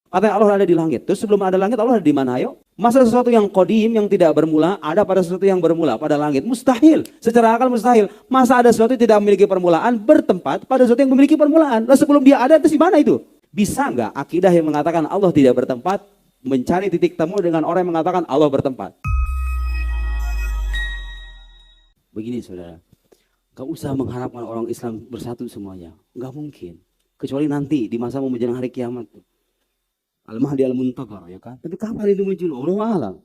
Katanya Allah ada di langit. Terus sebelum ada langit Allah ada di mana? Ayo. Masa sesuatu yang qadim yang tidak bermula ada pada sesuatu yang bermula pada langit? Mustahil. Secara akal mustahil. Masa ada sesuatu yang tidak memiliki permulaan bertempat pada sesuatu yang memiliki permulaan? Lalu sebelum dia ada itu di mana itu? Bisa nggak akidah yang mengatakan Allah tidak bertempat mencari titik temu dengan orang yang mengatakan Allah bertempat? Begini saudara, gak usah mengharapkan orang Islam bersatu semuanya. Gak mungkin. Kecuali nanti di masa mau menjelang hari kiamat. Al-Mahdi al-Muntadhar, ya kan? Tapi kapan itu muncul? Allahu a'lam.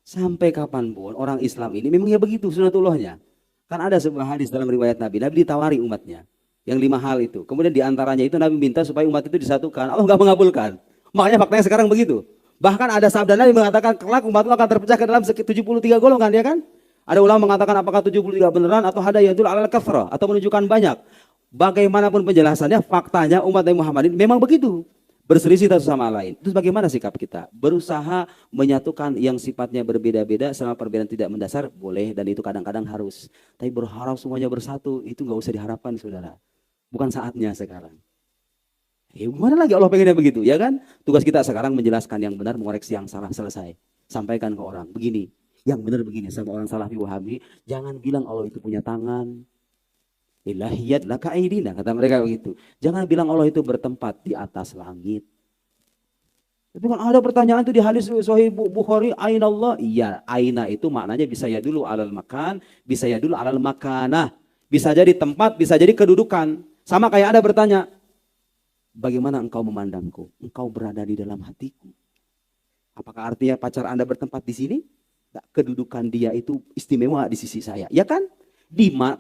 Sampai kapanpun orang Islam ini memang ya begitu sunatullahnya. Kan ada sebuah hadis dalam riwayat Nabi. Nabi ditawari umatnya. Yang 5 hal itu. Kemudian diantaranya itu Nabi minta supaya umat itu disatukan. Allah gak mengabulkan. Makanya faktanya sekarang begitu. Bahkan ada sabda Nabi mengatakan kelak umatmu akan terpecah ke dalam 73 golongan, ya kan? Ada ulama mengatakan apakah 73 beneran atau ada yadul alal kafrah atau menunjukkan banyak. Bagaimanapun penjelasannya, faktanya umat Nabi Muhammad ini memang begitu. Berselisih satu sama lain. Terus bagaimana sikap kita? Berusaha menyatukan yang sifatnya berbeda-beda selama perbedaan tidak mendasar, boleh, dan itu kadang-kadang harus. Tapi berharap semuanya bersatu, itu nggak usah diharapkan saudara. Bukan saatnya sekarang. Ya gimana lagi Allah pengennya begitu, ya kan? Tugas kita sekarang menjelaskan yang benar, mengoreksi yang salah, selesai. Sampaikan ke orang, begini. Yang benar begini, sama orang Salafi Wahabi, jangan bilang Allah itu punya tangan. Ilahiyat laka aidina, kata mereka begitu. Jangan bilang Allah itu bertempat di atas langit. Tapi kan ada pertanyaan itu di hadis Sahih Bukhari, aina Allah? Iya, aina itu maknanya bisa ya dulu alal makan, bisa ya dulu alal makanah. Bisa jadi tempat, bisa jadi kedudukan. Sama kayak ada bertanya, bagaimana engkau memandangku? Engkau berada di dalam hatiku. Apakah artinya pacar Anda bertempat di sini? Kedudukan dia itu istimewa di sisi saya. Ya kan?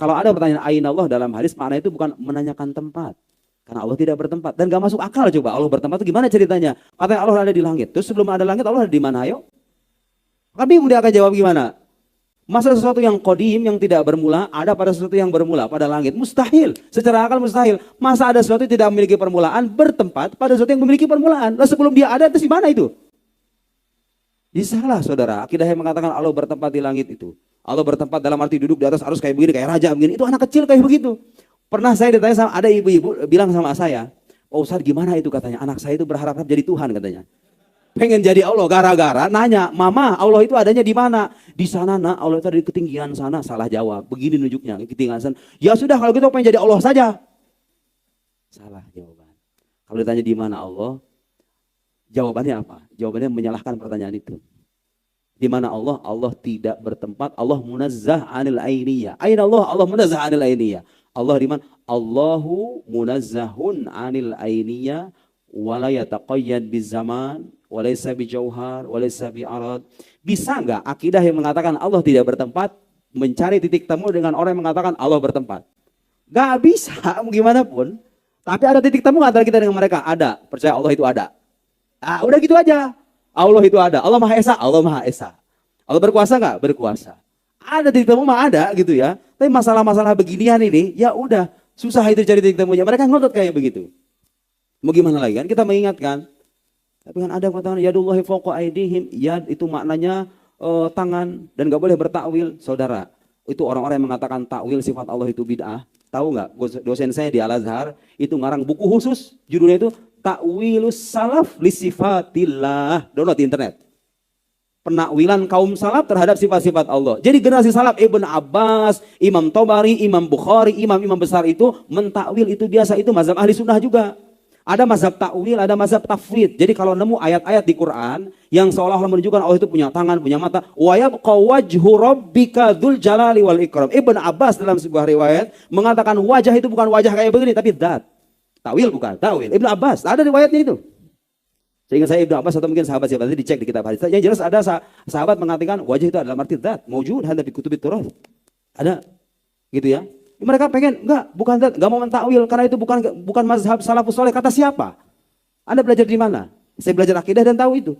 Kalau ada pertanyaan aina Allah dalam hadis, makna itu bukan menanyakan tempat. Karena Allah tidak bertempat. Dan gak masuk akal coba. Allah bertempat itu gimana ceritanya? Katanya Allah ada di langit. Terus sebelum ada langit Allah ada di mana? Ayo. Maka bingung dia akan jawab gimana? Masa sesuatu yang qadim yang tidak bermula ada pada sesuatu yang bermula pada langit? Mustahil. Secara akal mustahil. Masa ada sesuatu yang tidak memiliki permulaan bertempat pada sesuatu yang memiliki permulaan? Lalu sebelum dia ada itu di mana itu? Ini salah saudara. Akidah yang mengatakan Allah bertempat di langit itu. Allah bertempat dalam arti duduk di atas arus kayak begini, kayak raja begini. Itu anak kecil kayak begitu. Pernah saya ditanya sama ada ibu-ibu bilang sama saya, "Oh Ustaz gimana itu?" katanya. "Anak saya itu berharap jadi Tuhan," katanya. Pengen jadi Allah gara-gara nanya, "Mama, Allah itu adanya di mana?" "Di sana nak, Allah itu ada di ketinggian sana." Salah jawab. Begini nunjuknya, ketinggian sana. "Ya sudah kalau gitu pengen jadi Allah saja." Salah jawaban. Kalau ditanya di mana Allah, jawabannya apa? Jawabannya menyalahkan pertanyaan itu. Di mana Allah? Allah tidak bertempat. Allah munazzah anil ainiyah. Aina Allah? Allah munazzah anil ainiyah. Allah di mana? Allahu munazzahun anil ainiyah wa la yataqayyad bizaman wa laysa bijauhar wa laysa bi'arad. Bisa enggak akidah yang mengatakan Allah tidak bertempat mencari titik temu dengan orang yang mengatakan Allah bertempat? Enggak bisa, gimana pun. Tapi ada titik temu antara kita dengan mereka? Ada. Percaya Allah itu ada. Ah, udah gitu aja. Allah itu ada. Allah Maha Esa. Allah Maha Esa. Allah berkuasa nggak? Berkuasa. Ada titik temu mah ada gitu ya. Tapi masalah-masalah beginian ini, ya udah susah itu cari titik temunya. Mereka ngotot kayak begitu. Mau gimana lagi kan? Kita mengingatkan. Tapi kan ada kata yadullahi fawqa aydihim. Yad itu maknanya tangan dan nggak boleh bertakwil, saudara. Itu orang-orang yang mengatakan takwil sifat Allah itu bid'ah. Tahu nggak? Dosen saya di Al-Azhar itu ngarang buku khusus. Judulnya itu Ta'wilus salaf li sifatillah. Download di internet. Penakwilan kaum salaf terhadap sifat-sifat Allah. Jadi generasi salaf Ibn Abbas, Imam Tabari, Imam Bukhari, imam-imam besar itu mentakwil itu biasa, itu mazhab ahli sunnah juga. Ada mazhab takwil, ada mazhab tafwid. Jadi kalau nemu ayat-ayat di Quran yang seolah-olah menunjukkan Allah itu punya tangan, punya mata, wa yabqa wajhu rabbika dzul jalali wal ikram. Ibn Abbas dalam sebuah riwayat mengatakan wajah itu bukan wajah kayak begini tapi zat. Takwil bukan, takwil. Ibnu Abbas, ada riwayatnya itu. Sehingga saya Ibnu Abbas atau mungkin sahabat-sahabat itu dicek di kitab hadis. Yang jelas ada sahabat mengatakan wajah itu adalah arti zat, maujud hadza fi kutubit turath. Ada gitu ya. Mereka pengen enggak, bukan zat, enggak mau mentakwil karena itu bukan mazhab salafus saleh. Kata siapa? Anda belajar di mana? Saya belajar akidah dan tahu itu.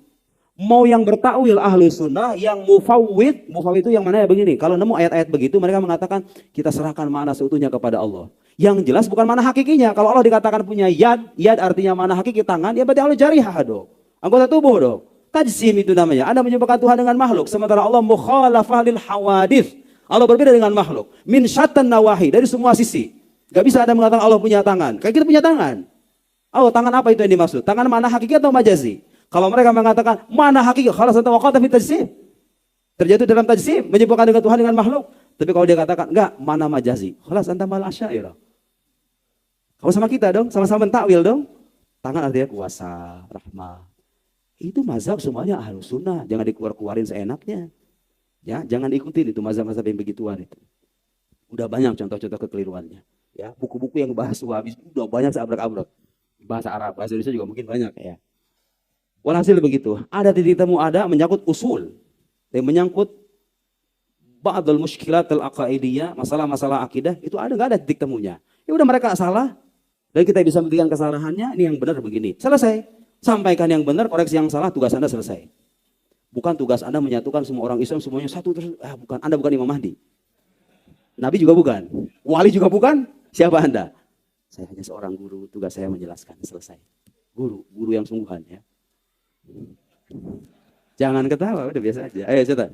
Mau yang bertakwil ahlu sunnah, yang mufawwid itu yang mana ya begini. Kalau nemu ayat-ayat begitu mereka mengatakan kita serahkan makna seutuhnya kepada Allah. Yang jelas bukan mana hakikinya. Kalau Allah dikatakan punya yad artinya mana hakiki tangan, ya berarti Allah jarihah dong. Anggota tubuh dong. Tajsim itu namanya. Anda menyebutkan Tuhan dengan makhluk. Sementara Allah mukhalafah lil hawadith. Allah berbeda dengan makhluk. Min syattan nawahi, dari semua sisi. Gak bisa Anda mengatakan Allah punya tangan. Kayak kita punya tangan. Oh, tangan apa itu yang dimaksud? Tangan mana hakiki atau majazi? Kalau mereka mengatakan mana hakiki, khalas anta waqata fi tajsim. Terjatuh dalam tajsim, menyebutkan dengan Tuhan dengan makhluk. Tapi kalau dia katakan enggak, mana majazi? Khalas anta mal asy'ariyah. Kalau sama kita dong, sama-sama takwil dong. Tangan artinya kuasa, rahmat. Itu mazhab semuanya Ahlus Sunnah, jangan dikeluar-keluarin seenaknya. Ya, jangan ikutin itu mazhab-mazhab yang begituan itu. Udah banyak contoh-contoh kekeliruannya. Ya, buku-buku yang bahas Wahabi udah banyak seabrek-abrek. Bahasa Arab, bahasa Indonesia juga mungkin banyak ya. Walhasil begitu, ada titik temu ada menyangkut usul, yang menyangkut ba'dul musykilat al-aqaidiyah, masalah-masalah akidah, itu ada nggak ada titik temunya. Ya udah mereka salah, dan kita bisa memberikan kesalahannya, ini yang benar begini. Selesai. Sampaikan yang benar, koreksi yang salah, tugas Anda selesai. Bukan tugas Anda menyatukan semua orang Islam semuanya satu terus. Bukan, Anda bukan Imam Mahdi. Nabi juga bukan. Wali juga bukan. Siapa Anda? Saya hanya seorang guru, tugas saya menjelaskan, selesai. Guru yang sungguhan ya. Jangan ketawa, udah biasa aja. Ayo, cerita.